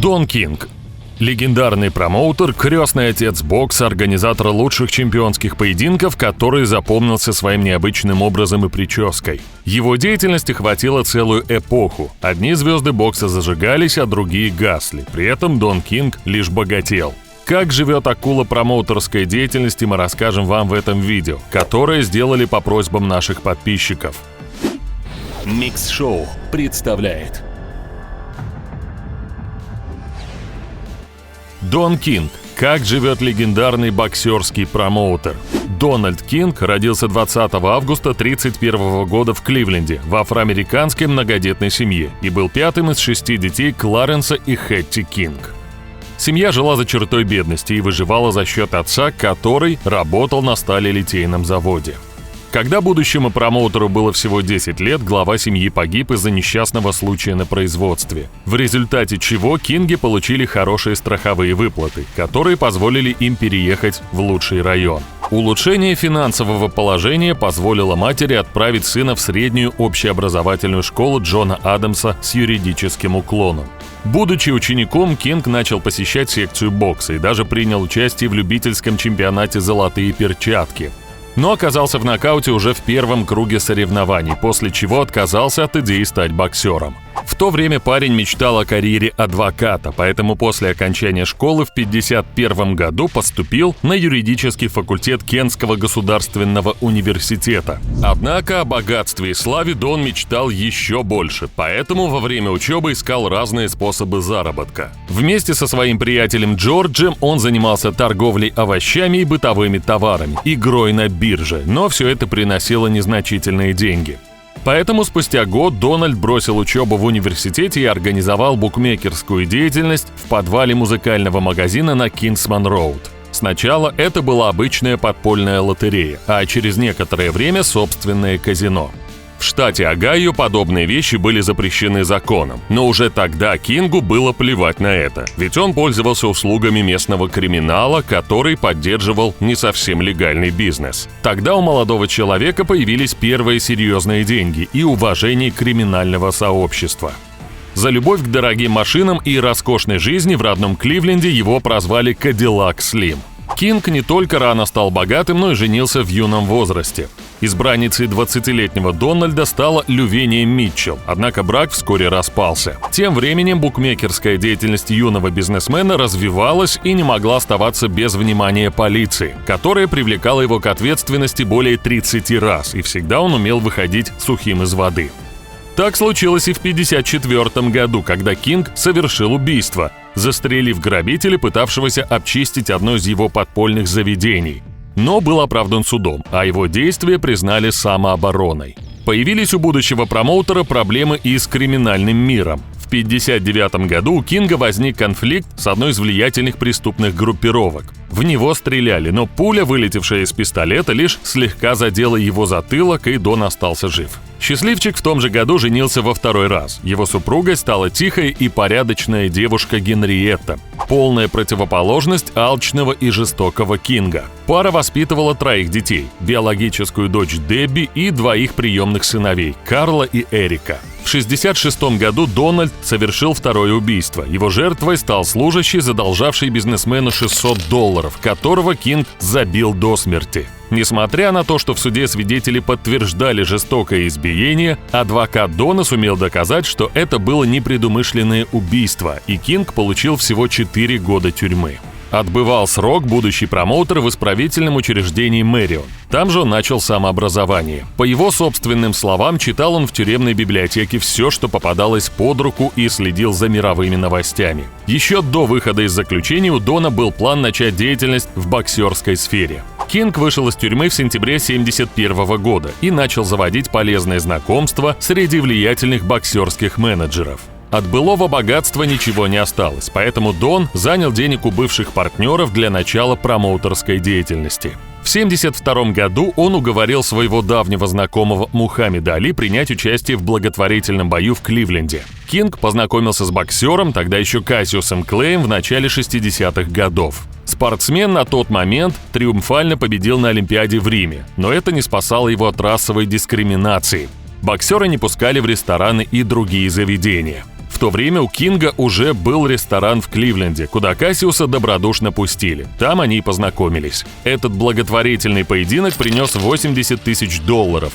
Дон Кинг. Легендарный промоутер, крестный отец бокса, организатор лучших чемпионских поединков, который запомнился своим необычным образом и прической. Его деятельности хватило целую эпоху. Одни звезды бокса зажигались, а другие гасли. При этом Дон Кинг лишь богател. Как живет акула промоутерской деятельности, мы расскажем вам в этом видео, которое сделали по просьбам наших подписчиков. Микс-шоу представляет Дон Кинг. Как живет легендарный боксерский промоутер? Дональд Кинг родился 20 августа 1931 года в Кливленде в афроамериканской многодетной семье и был пятым из 6 детей Кларенса и Хэтти Кинг. Семья жила за чертой бедности и выживала за счет отца, который работал на сталелитейном заводе. Когда будущему промоутеру было всего 10 лет, глава семьи погиб из-за несчастного случая на производстве, в результате чего Кинги получили хорошие страховые выплаты, которые позволили им переехать в лучший район. Улучшение финансового положения позволило матери отправить сына в среднюю общеобразовательную школу Джона Адамса с юридическим уклоном. Будучи учеником, Кинг начал посещать секцию бокса и даже принял участие в любительском чемпионате «Золотые перчатки», но оказался в нокауте уже в первом круге соревнований, после чего отказался от идеи стать боксером. В то время парень мечтал о карьере адвоката, поэтому после окончания школы в 1951 году поступил на юридический факультет Кентского государственного университета. Однако о богатстве и славе Дон мечтал еще больше, поэтому во время учебы искал разные способы заработка. Вместе со своим приятелем Джорджем он занимался торговлей овощами и бытовыми товарами, игрой на бирже, но все это приносило незначительные деньги. Поэтому спустя год Дональд бросил учебу в университете и организовал букмекерскую деятельность в подвале музыкального магазина на Кингсман-роуд. Сначала это была обычная подпольная лотерея, а через некоторое время собственное казино. В штате Огайо подобные вещи были запрещены законом, но уже тогда Кингу было плевать на это, ведь он пользовался услугами местного криминала, который поддерживал не совсем легальный бизнес. Тогда у молодого человека появились первые серьезные деньги и уважение криминального сообщества. За любовь к дорогим машинам и роскошной жизни в родном Кливленде его прозвали «Кадиллак Слим». Кинг не только рано стал богатым, но и женился в юном возрасте. Избранницей 20-летнего Дональда стала Лювения Митчелл, однако брак вскоре распался. Тем временем букмекерская деятельность юного бизнесмена развивалась и не могла оставаться без внимания полиции, которая привлекала его к ответственности более 30 раз, и всегда он умел выходить сухим из воды. Так случилось и в 1954 году, когда Кинг совершил убийство, застрелив грабителя, пытавшегося обчистить одно из его подпольных заведений. Но был оправдан судом, а его действия признали самообороной. Появились у будущего промоутера проблемы и с криминальным миром. В 1959 году у Кинга возник конфликт с одной из влиятельных преступных группировок. В него стреляли, но пуля, вылетевшая из пистолета, лишь слегка задела его затылок, и Дон остался жив. Счастливчик в том же году женился во второй раз. Его супругой стала тихая и порядочная девушка Генриетта, полная противоположность алчного и жестокого Кинга. Пара воспитывала 3 детей – биологическую дочь Дебби и 2 приемных сыновей – Карла и Эрика. В 1966 году Дональд совершил второе убийство. Его жертвой стал служащий, задолжавший бизнесмену $600, которого Кинг забил до смерти. Несмотря на то, что в суде свидетели подтверждали жестокое избиение, адвокат Дона сумел доказать, что это было непредумышленное убийство, и Кинг получил всего 4 года тюрьмы. Отбывал срок будущий промоутер в исправительном учреждении Мэрион. Там же он начал самообразование. По его собственным словам, читал он в тюремной библиотеке все, что попадалось под руку, и следил за мировыми новостями. Еще до выхода из заключения у Дона был план начать деятельность в боксерской сфере. Кинг вышел из тюрьмы в сентябре 1971 года и начал заводить полезные знакомства среди влиятельных боксерских менеджеров. От былого богатства ничего не осталось, поэтому Дон занял денег у бывших партнеров для начала промоутерской деятельности. В 1972 году он уговорил своего давнего знакомого Мухаммеда Али принять участие в благотворительном бою в Кливленде. Кинг познакомился с боксером, тогда еще Кассиусом Клеем, в начале 60-х годов. Спортсмен на тот момент триумфально победил на Олимпиаде в Риме, но это не спасало его от расовой дискриминации. Боксера не пускали в рестораны и другие заведения. В В то время у Кинга уже был ресторан в Кливленде, куда Кассиуса добродушно пустили. Там они и познакомились. Этот благотворительный поединок принес $80 тысяч,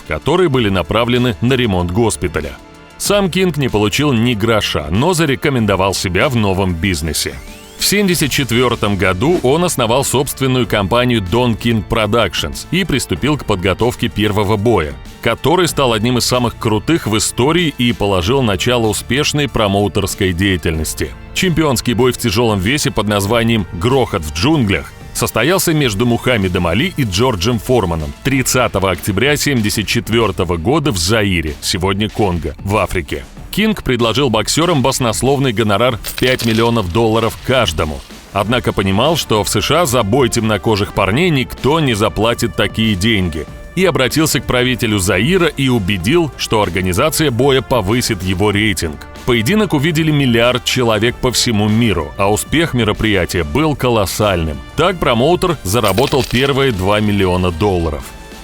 которые были направлены на ремонт госпиталя. Сам Кинг не получил ни гроша, но зарекомендовал себя в новом бизнесе. В 1974 году он основал собственную компанию Don King Productions и приступил к подготовке первого боя, который стал одним из самых крутых в истории и положил начало успешной промоутерской деятельности. Чемпионский бой в тяжелом весе под названием «Грохот в джунглях» состоялся между Мухаммедом Али и Джорджем Форманом 30 октября 1974 года в Заире, сегодня Конго, в Африке. Кинг предложил боксерам баснословный гонорар в $5 миллионов каждому. Однако понимал, что в США за бой темнокожих парней никто не заплатит такие деньги. И обратился к правителю Заира и убедил, что организация боя повысит его рейтинг. Поединок увидели 1 миллиард человек по всему миру, а успех мероприятия был колоссальным. Так промоутер заработал первые $2 миллиона.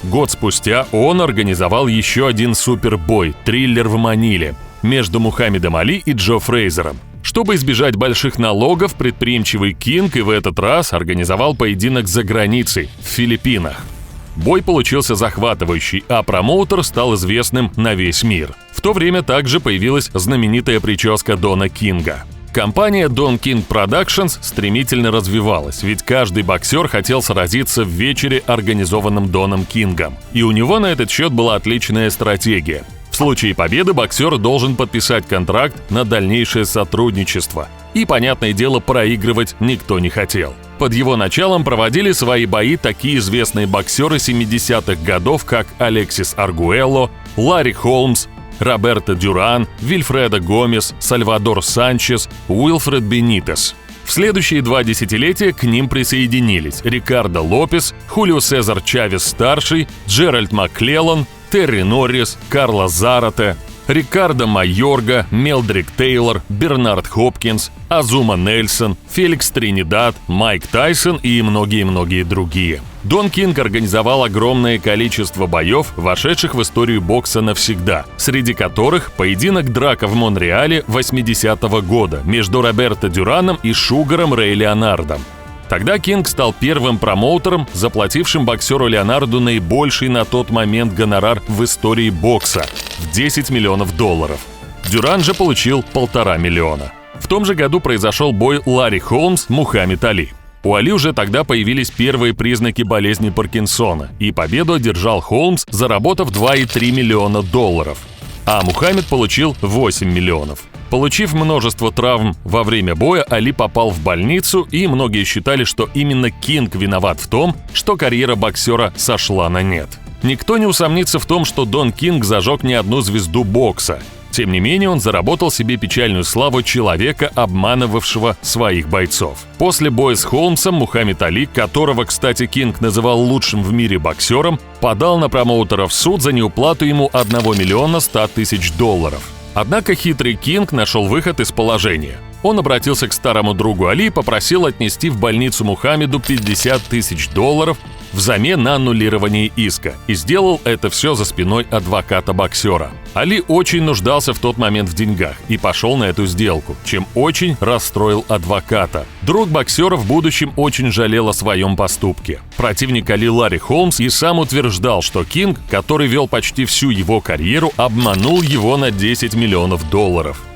Год спустя он организовал еще один супербой «Триллер в Маниле» между Мухаммедом Али и Джо Фрейзером. Чтобы избежать больших налогов, предприимчивый Кинг и в этот раз организовал поединок за границей, в Филиппинах. Бой получился захватывающий, а промоутер стал известным на весь мир. В то время также появилась знаменитая прическа Дона Кинга. Компания Don King Productions стремительно развивалась, ведь каждый боксер хотел сразиться в вечере, организованном Доном Кингом. И у него на этот счет была отличная стратегия. В случае победы боксер должен подписать контракт на дальнейшее сотрудничество. И, понятное дело, проигрывать никто не хотел. Под его началом проводили свои бои такие известные боксеры 70-х годов, как Алексис Аргуэлло, Ларри Холмс, Роберто Дюран, Вильфредо Гомес, Сальвадор Санчес, Уилфред Бенитес. В следующие 2 десятилетия к ним присоединились Рикардо Лопес, Хулио Сезар Чавес-старший, Джеральд Макклеллан, Терри Норрис, Карлос Зарате, Рикардо Майорга, Мелдрик Тейлор, Бернард Хопкинс, Азума Нельсон, Феликс Тринидад, Майк Тайсон и многие-многие другие. Дон Кинг организовал огромное количество боев, вошедших в историю бокса навсегда, среди которых поединок драка в Монреале 80-го года между Роберто Дюраном и Шугаром Рэй Леонардом. Тогда Кинг стал первым промоутером, заплатившим боксеру Леонарду наибольший на тот момент гонорар в истории бокса – в $10 миллионов. Дюран же получил $1,5 миллиона. В том же году произошел бой Ларри Холмс-Мухаммед Али. У Али уже тогда появились первые признаки болезни Паркинсона, и победу одержал Холмс, заработав $2,3 миллиона, а Мухаммед получил $8 миллионов. Получив множество травм во время боя, Али попал в больницу, и многие считали, что именно Кинг виноват в том, что карьера боксера сошла на нет. Никто не усомнится в том, что Дон Кинг зажег не одну звезду бокса. Тем не менее, он заработал себе печальную славу человека, обманывавшего своих бойцов. После боя с Холмсом Мухаммед Али, которого, кстати, Кинг называл лучшим в мире боксером, подал на промоутера в суд за неуплату ему $1 100 000. Однако хитрый Кинг нашел выход из положения. Он обратился к старому другу Али и попросил отнести в больницу Мухаммеду $50 000 взамен на аннулирование иска, и сделал это все за спиной адвоката боксера. Али очень нуждался в тот момент в деньгах и пошел на эту сделку, чем очень расстроил адвоката. Друг боксера в будущем очень жалел о своем поступке. Противник Али Ларри Холмс и сам утверждал, что Кинг, который вел почти всю его карьеру, обманул его на $10 миллионов.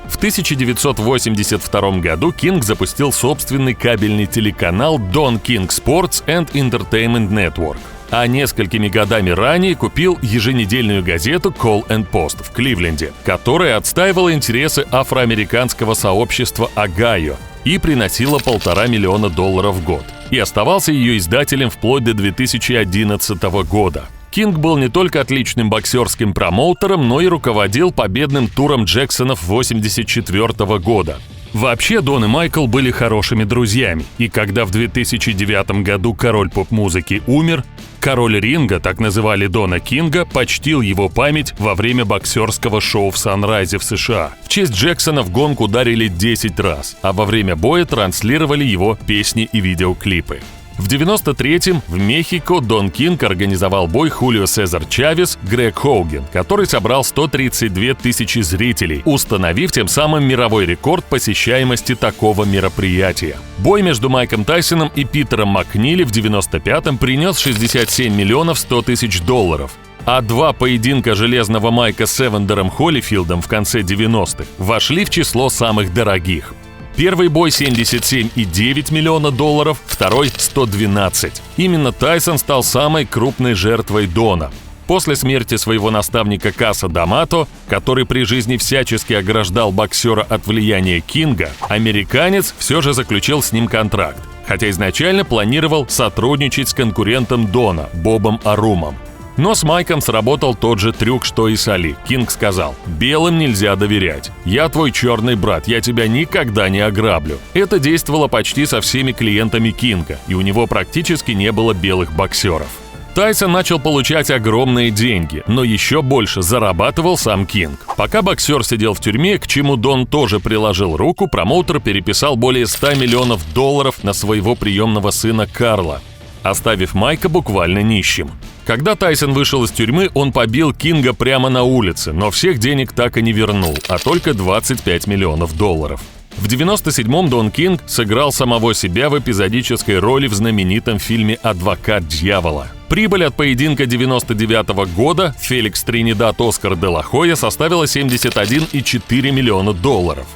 В 1982 году Кинг запустил собственный кабельный телеканал Don King Sports and Entertainment Network, а несколькими годами ранее купил еженедельную газету Call and Post в Кливленде, которая отстаивала интересы афроамериканского сообщества Огайо и приносила $1,5 миллиона в год, и оставался ее издателем вплоть до 2011 года. Кинг был не только отличным боксерским промоутером, но и руководил победным туром Джексонов 1984 года. Вообще, Дон и Майкл были хорошими друзьями, и когда в 2009 году король поп-музыки умер, король ринга, так называли Дона Кинга, почтил его память во время боксерского шоу в Санрайзе в США. В честь Джексона в гонг ударили 10 раз, а во время боя транслировали его песни и видеоклипы. В В 93-м в Мехико Дон Кинг организовал бой Хулио Сезар Чавес Грег Хоуген, который собрал 132 тысячи зрителей, установив тем самым мировой рекорд посещаемости такого мероприятия. Бой между Майком Тайсоном и Питером Макнили в 95-м принес 67 миллионов 100 тысяч долларов. А два поединка Железного Майка с Эвандером Холлифилдом в конце 90-х вошли в число самых дорогих. Первый бой 77,9 миллиона долларов, второй – 112. Именно Тайсон стал самой крупной жертвой Дона. После смерти своего наставника Каса Дамато, который при жизни всячески ограждал боксера от влияния Кинга, американец все же заключил с ним контракт, хотя изначально планировал сотрудничать с конкурентом Дона – Бобом Арумом. Но с Майком сработал тот же трюк, что и с Али. Кинг сказал: «Белым нельзя доверять. Я твой черный брат, я тебя никогда не ограблю». Это действовало почти со всеми клиентами Кинга, и у него практически не было белых боксеров. Тайсон начал получать огромные деньги, но еще больше зарабатывал сам Кинг. Пока боксер сидел в тюрьме, к чему Дон тоже приложил руку, промоутер переписал более 100 миллионов долларов на своего приемного сына Карла, оставив Майка буквально нищим. Когда Тайсон вышел из тюрьмы, он побил Кинга прямо на улице, но всех денег так и не вернул, а только 25 миллионов долларов. В 97-м Дон Кинг сыграл самого себя в эпизодической роли в знаменитом фильме «Адвокат дьявола». Прибыль от поединка 99-го года Феликс Тринидад Оскар де ла Хойя составила 71,4 миллиона долларов.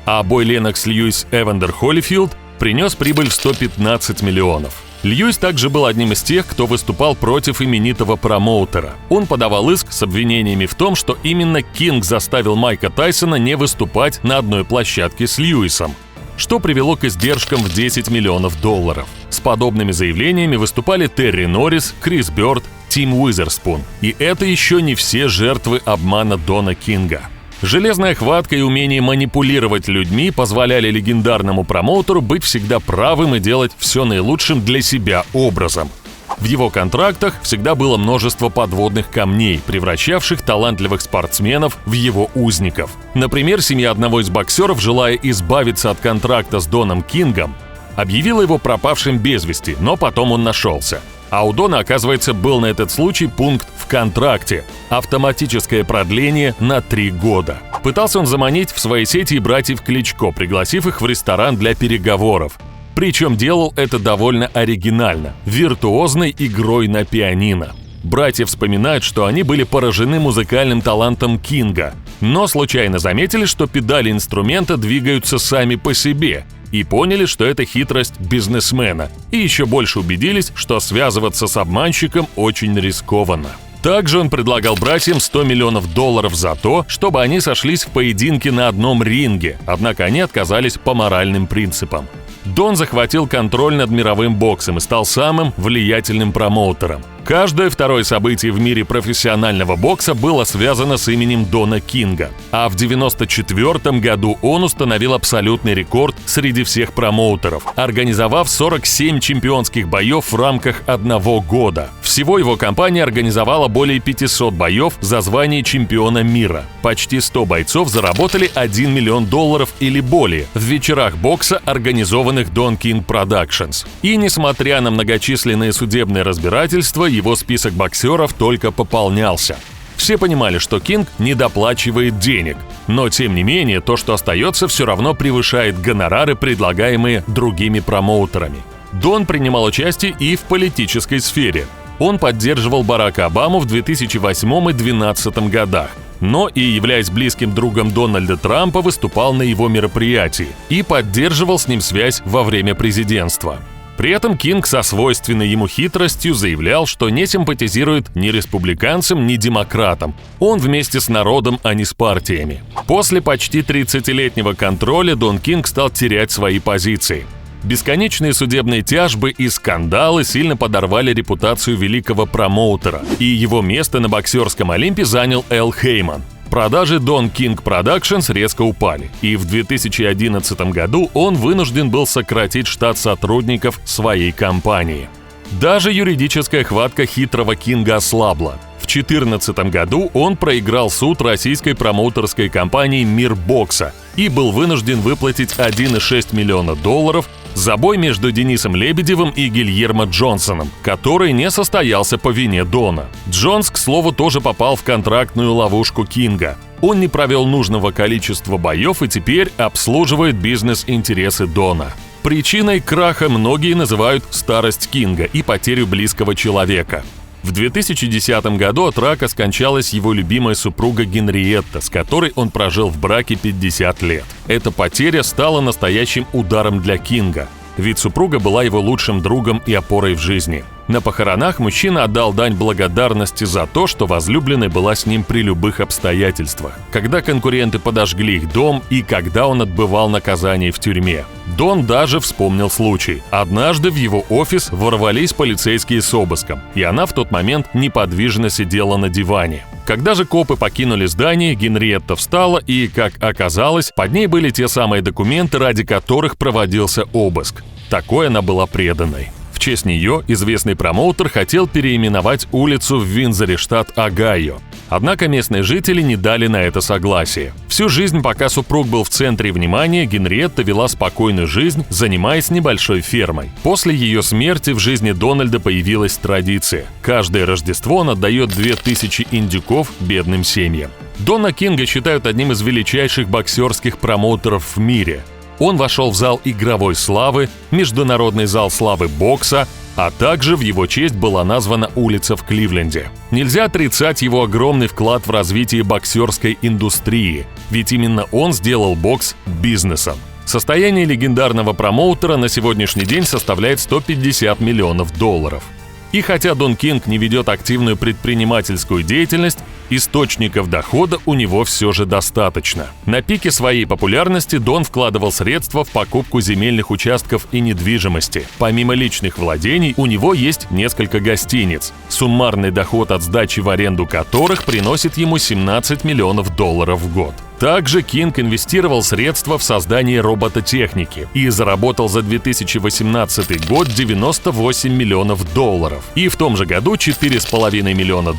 А бой Леннокс Льюис Эвандер Холлифилд принес прибыль в 115 миллионов. Льюис также был одним из тех, кто выступал против именитого промоутера. Он подавал иск с обвинениями в том, что именно Кинг заставил Майка Тайсона не выступать на одной площадке с Льюисом, что привело к издержкам в 10 миллионов долларов. С подобными заявлениями выступали Терри Норрис, Крис Бёрд, Тим Уизерспун. И это еще не все жертвы обмана Дона Кинга. Железная хватка и умение манипулировать людьми позволяли легендарному промоутеру быть всегда правым и делать все наилучшим для себя образом. В его контрактах всегда было множество подводных камней, превращавших талантливых спортсменов в его узников. Например, семья одного из боксеров, желая избавиться от контракта с Доном Кингом, объявила его пропавшим без вести, но потом он нашелся. А у Дона, оказывается, был на этот случай пункт в контракте – автоматическое продление на 3 года. Пытался он заманить в свои сети и братьев Кличко, пригласив их в ресторан для переговоров. Причем делал это довольно оригинально – виртуозной игрой на пианино. Братья вспоминают, что они были поражены музыкальным талантом Кинга, но случайно заметили, что педали инструмента двигаются сами по себе, и поняли, что это хитрость бизнесмена, и еще больше убедились, что связываться с обманщиком очень рискованно. Также он предлагал братьям 100 миллионов долларов за то, чтобы они сошлись в поединке на одном ринге, однако они отказались по моральным принципам. Дон захватил контроль над мировым боксом и стал самым влиятельным промоутером. Каждое второе событие в мире профессионального бокса было связано с именем Дона Кинга. А в 1994 году он установил абсолютный рекорд среди всех промоутеров, организовав 47 чемпионских боев в рамках одного года. Всего его компания организовала более 500 боев за звание чемпиона мира. Почти 100 бойцов заработали 1 миллион долларов или более в вечерах бокса, организованных Don King Productions. И несмотря на многочисленные судебные разбирательства, его список боксеров только пополнялся. Все понимали, что Кинг недоплачивает денег, но тем не менее то, что остается, все равно превышает гонорары, предлагаемые другими промоутерами. Дон принимал участие и в политической сфере. Он поддерживал Барака Обаму в 2008 и 2012 годах, но и, являясь близким другом Дональда Трампа, выступал на его мероприятии и поддерживал с ним связь во время президентства. При этом Кинг со свойственной ему хитростью заявлял, что не симпатизирует ни республиканцам, ни демократам. Он вместе с народом, а не с партиями. После почти 30-летнего контроля Дон Кинг стал терять свои позиции. Бесконечные судебные тяжбы и скандалы сильно подорвали репутацию великого промоутера, и его место на боксерском Олимпе занял Эл Хейман. Продажи Don King Productions резко упали, и в 2011 году он вынужден был сократить штат сотрудников своей компании. Даже юридическая хватка хитрого Кинга ослабла. В 2014 году он проиграл суд российской промоутерской компании «Мир бокса» и был вынужден выплатить 1,6 миллиона долларов За бой между Денисом Лебедевым и Гильермо Джонсоном, который не состоялся по вине Дона. Джонс, к слову, тоже попал в контрактную ловушку Кинга. Он не провел нужного количества боев и теперь обслуживает бизнес-интересы Дона. Причиной краха многие называют старость Кинга и потерю близкого человека. В 2010 году от рака скончалась его любимая супруга Генриетта, с которой он прожил в браке 50 лет. Эта потеря стала настоящим ударом для Кинга, ведь супруга была его лучшим другом и опорой в жизни. На похоронах мужчина отдал дань благодарности за то, что возлюбленная была с ним при любых обстоятельствах, когда конкуренты подожгли их дом и когда он отбывал наказание в тюрьме. Дон даже вспомнил случай. Однажды в его офис ворвались полицейские с обыском, и она в тот момент неподвижно сидела на диване. Когда же копы покинули здание, Генриетта встала и, как оказалось, под ней были те самые документы, ради которых проводился обыск. Такой она была преданной. В честь нее известный промоутер хотел переименовать улицу в Виндзоре, штат Огайо. Однако местные жители не дали на это согласие. Всю жизнь, пока супруг был в центре внимания, Генриетта вела спокойную жизнь, занимаясь небольшой фермой. После ее смерти в жизни Дональда появилась традиция. Каждое Рождество он отдает 2000 индюков бедным семьям. Дона Кинга считают одним из величайших боксерских промоутеров в мире. Он вошел в зал игровой славы, Международный зал славы бокса, а также в его честь была названа улица в Кливленде. Нельзя отрицать его огромный вклад в развитие боксерской индустрии, ведь именно он сделал бокс бизнесом. Состояние легендарного промоутера на сегодняшний день составляет $150 миллионов. И хотя Дон Кинг не ведет активную предпринимательскую деятельность, источников дохода у него все же достаточно. На пике своей популярности Дон вкладывал средства в покупку земельных участков и недвижимости. Помимо личных владений, у него есть несколько гостиниц, суммарный доход от сдачи в аренду которых приносит ему $17 миллионов в год. Также Кинг инвестировал средства в создание робототехники и заработал за 2018 год $98 миллионов. И в том же году $4,5 миллиона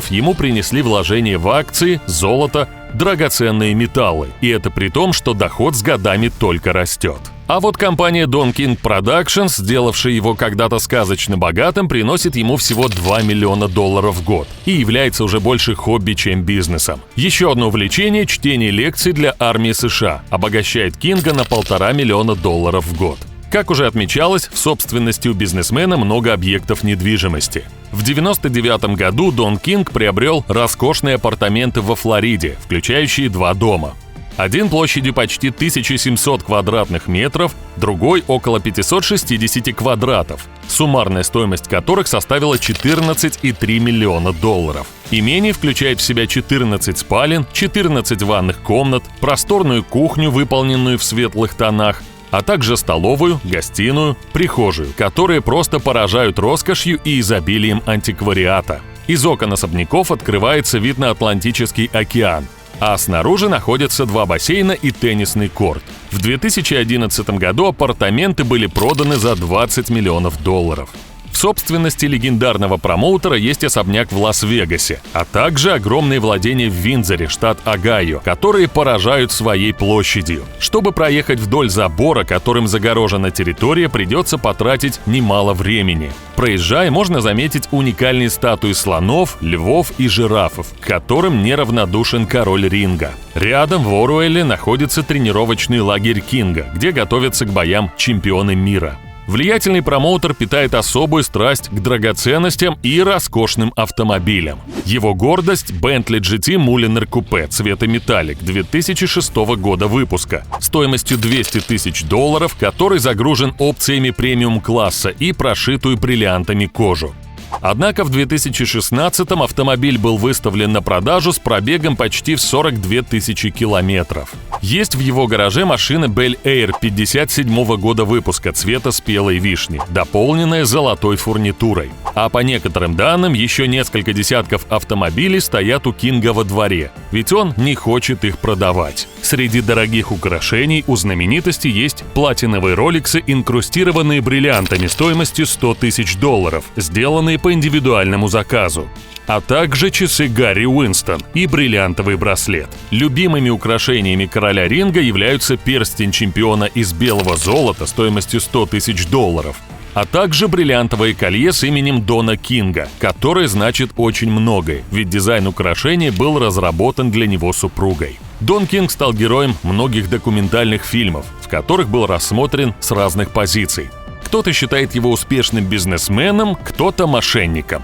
ему принесли вложения в акции, золото, драгоценные металлы. И это при том, что доход с годами только растет. А вот компания Don King Productions, сделавшая его когда-то сказочно богатым, приносит ему всего $2 миллиона в год и является уже больше хобби, чем бизнесом. Еще одно увлечение – чтение лекций для армии США обогащает Кинга на $1,5 миллиона в год. Как уже отмечалось, в собственности у бизнесмена много объектов недвижимости. В 1999 году Дон Кинг приобрел роскошные апартаменты во Флориде, включающие 2 дома. Один площадью почти 1700 квадратных метров, другой около 560 квадратов, суммарная стоимость которых составила $14,3 миллиона. Имение включает в себя 14 спален, 14 ванных комнат, просторную кухню, выполненную в светлых тонах, а также столовую, гостиную, прихожую, которые просто поражают роскошью и изобилием антиквариата. Из окон особняков открывается вид на Атлантический океан, а снаружи находятся 2 бассейна и теннисный корт. В 2011 году апартаменты были проданы за $20 миллионов. В собственности легендарного промоутера есть особняк в Лас-Вегасе, а также огромные владения в Виндзоре, штат Огайо, которые поражают своей площадью. Чтобы проехать вдоль забора, которым загорожена территория, придется потратить немало времени. Проезжая, можно заметить уникальные статуи слонов, львов и жирафов, к которым неравнодушен король ринга. Рядом в Оруэлле находится тренировочный лагерь Кинга, где готовятся к боям чемпионы мира. Влиятельный промоутер питает особую страсть к драгоценностям и роскошным автомобилям. Его гордость – Bentley GT Mulliner Coupe цвета металлик 2006 года выпуска стоимостью $200 тысяч, который загружен опциями премиум-класса и прошитую бриллиантами кожу. Однако в 2016-м автомобиль был выставлен на продажу с пробегом почти в 42 тысячи километров. Есть в его гараже машина Bel Air 57 года выпуска цвета спелой вишни, дополненная золотой фурнитурой. А по некоторым данным, еще несколько десятков автомобилей стоят у Кинга во дворе, ведь он не хочет их продавать. Среди дорогих украшений у знаменитости есть платиновые роликсы, инкрустированные бриллиантами стоимостью $100 тысяч, сделанные по индивидуальному заказу, а также часы Гарри Уинстон и бриллиантовый браслет. Любимыми украшениями короля ринга являются перстень чемпиона из белого золота стоимостью $100 тысяч, а также бриллиантовое колье с именем Дона Кинга, которое значит очень многое, ведь дизайн украшения был разработан для него супругой. Дон Кинг стал героем многих документальных фильмов, в которых был рассмотрен с разных позиций. Кто-то считает его успешным бизнесменом, кто-то мошенником.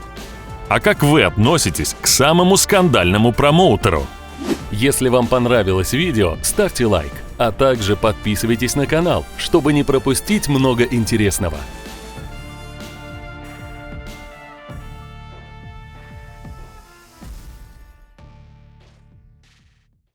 А как вы относитесь к самому скандальному промоутеру? Если вам понравилось видео, ставьте лайк, а также подписывайтесь на канал, чтобы не пропустить много интересного.